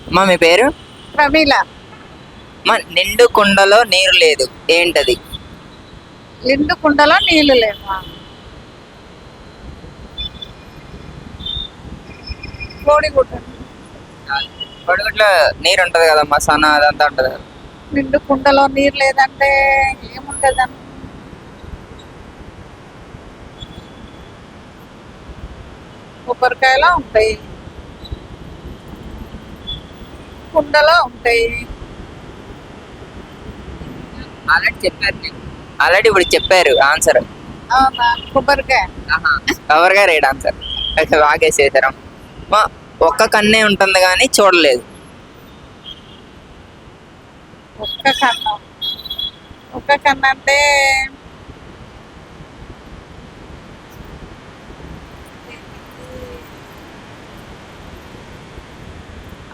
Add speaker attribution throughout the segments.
Speaker 1: అమ్మా మీ పేరు?
Speaker 2: ప్రమీల.
Speaker 1: అమ్మా, నిండు కుండలో నీరు లేదు ఏంటది?
Speaker 2: నిండు కుండలో నీళ్లు లేవా? కోడిగుడ్డు.
Speaker 1: కొడుగుట్లో నీరు ఉంటది కదమ్మా, సన అదంతా ఉంటది కదా.
Speaker 2: నిండు కుండలో నీరు లేదంటే ఏముంటదని? కొబ్బరికాయలో ఉంటాయి, కుండలో ఉంటాయి.
Speaker 1: ఆల్రెడీ ఇప్పుడు చెప్పారు ఆన్సర్.
Speaker 2: అవునా? కొబ్బరికాయ.
Speaker 1: పవర్ గా రేట్ ఆన్సర్ బాగేసేసారు. అమ్మా, ఒక్క కన్నే ఉంటుంది కానీ చూడలేదు.
Speaker 2: ఒక్క కన్ను. ఒక్క కన్ను అంటే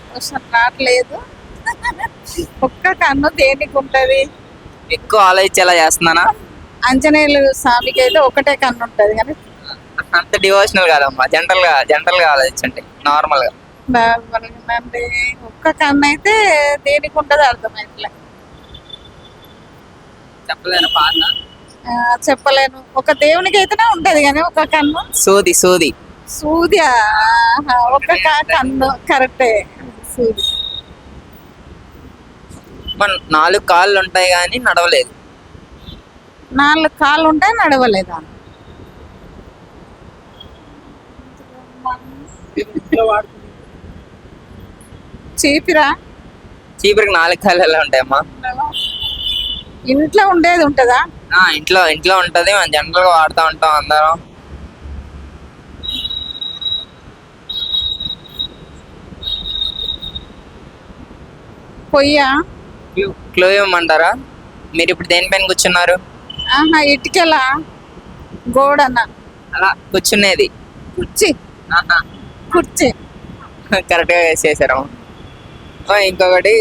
Speaker 2: అవసరం రావట్లేదు. ఒక్క కన్ను దేనికి ఉంటది?
Speaker 1: ఎక్కువ ఆలోచించేలా చేస్తున్నానా?
Speaker 2: ఆంజనేయులు స్వామికి అయితే ఒకటే కన్ను ఉంటది కానీ
Speaker 1: అంత డివోషనల్ కాదమ్మా, జనరల్ గా ఆలోచించండి, నార్మల్ గా.
Speaker 2: అంటే ఒక్క కన్ను అయితే దేనికి ఉంటది అర్థమైతలే.
Speaker 1: చెప్పలేను పాట.
Speaker 2: చెప్పలేను. ఒక దేవునికి అయితేనే ఉంటది కానీ ఒక కన్ను.
Speaker 1: సూది.
Speaker 2: సూది. ఒక కన్ను కరెక్టే. సూది.
Speaker 1: మన 4 కాళ్ళు ఉంటాయి కానీ నడవలేదు.
Speaker 2: 4 కాళ్ళు ఉంటాయి నడవలేదా? చీపిరా?
Speaker 1: చీపురికి 4 కాళ్ళు ఎలా ఉంటాయమ్మా?
Speaker 2: ఇంట్లో ఉండేది ఉంటదా?
Speaker 1: ఇంట్లో ఉంటది, మనం జనరల్ గా వాడుతూ ఉంటాం అందరం.
Speaker 2: పొయ్యా?
Speaker 1: క్లూ ఇవ్వమంటారా? మీరు ఇప్పుడు దేనిపైన కూర్చున్నారు?
Speaker 2: ఇటుకెలా? గోడన?
Speaker 1: అలా కూర్చునేది.
Speaker 2: కుర్చీ. కుర్చీ.
Speaker 1: కరెక్ట్ గా వేసేసారు. ఇంకొకటి,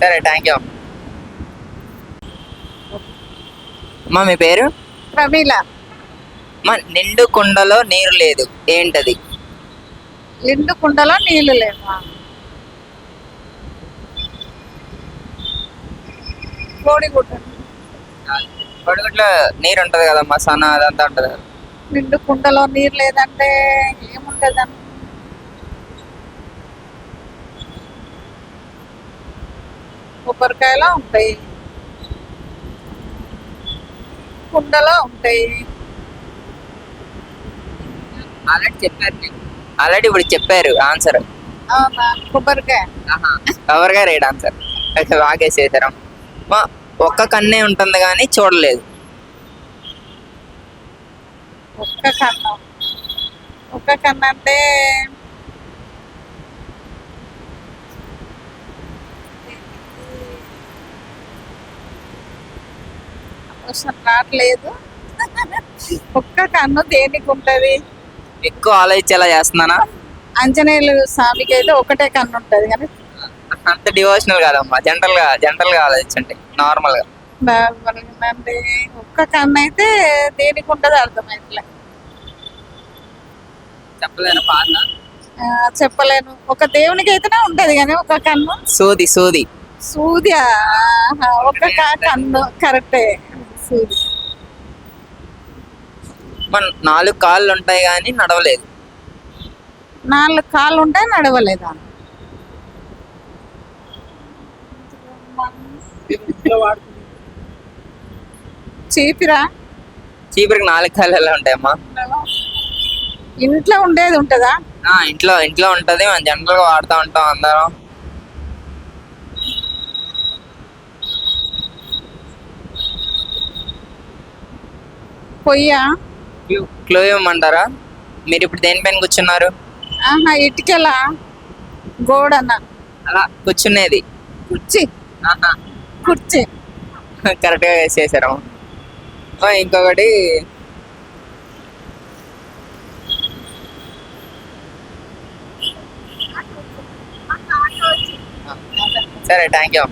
Speaker 1: సరే థ్యాంక్ యూ. అమ్మా మీ పేరు?
Speaker 2: ప్రమీల.
Speaker 1: అమ్మా, నిండు కుండలో నీరు లేదు ఏంటది?
Speaker 2: నిండు కుండలో నీళ్లు లేవా? కోడిగుడ్డు.
Speaker 1: కొడుగుట్లో నీరు ఉంటది కదమ్మా, సన అదంతా ఉంటది కదా.
Speaker 2: నిండు కుండలో నీరు లేదంటే ఏముంటదని? కొబ్బరికాయలో ఉంటాయి, కుండలో ఉంటాయి.
Speaker 1: ఆల్రెడీ ఇప్పుడు చెప్పారు ఆన్సర్.
Speaker 2: అవునా? కొబ్బరికాయ.
Speaker 1: పవర్ గా రేట్ ఆన్సర్ బాగేసేసారు. అమ్మా, ఒక్క కన్నే ఉంటుంది కానీ చూడలేదు.
Speaker 2: ఒక్క కన్ను. ఒక్క కన్ను అంటే అవసరం రావట్లేదు. ఒక్క కన్ను దేనికి ఉంటది?
Speaker 1: ఎక్కువ ఆలోచించేలా చేస్తున్నానా?
Speaker 2: ఆంజనేయులు స్వామికి అయితే ఒకటే కన్ను ఉంటది కానీ
Speaker 1: అంత డివోషనల్ కాదమ్మా, జనరల్ గా ఆలోచించండి, నార్మల్ గా.
Speaker 2: అంటే ఒక్క కన్ను అయితే దేనికి ఉంటది అర్థమైతలే.
Speaker 1: చెప్పలేను పాట.
Speaker 2: చెప్పలేను. ఒక దేవునికి అయితేనే ఉంటది కానీ ఒక కన్ను.
Speaker 1: సూది.
Speaker 2: సూది. ఒక కన్ను కరెక్టే. సూది.
Speaker 1: మన 4 కాళ్ళు ఉంటాయి కానీ నడవలేదు.
Speaker 2: 4 కాళ్ళు ఉంటాయి నడవలేదా? చీపిరా?
Speaker 1: చీపురికి 4 కాళ్ళు ఎలా ఉంటాయమ్మా?
Speaker 2: ఇంట్లో ఉండేది ఉంటదా?
Speaker 1: ఇంట్లో ఉంటది, మనం జనరల్ గా వాడుతూ ఉంటాం అందరం.
Speaker 2: పొయ్యా?
Speaker 1: క్లూ ఇవ్వమంటారా? మీరు ఇప్పుడు దేనిపైన కూర్చున్నారు?
Speaker 2: ఇటుకెలా? గోడన?
Speaker 1: అలా కూర్చునేది.
Speaker 2: కుర్చీ. కుర్చీ.
Speaker 1: కరెక్ట్ గా వేసేసారు. ఇంకొకటి, సరే థ్యాంక్ యూ.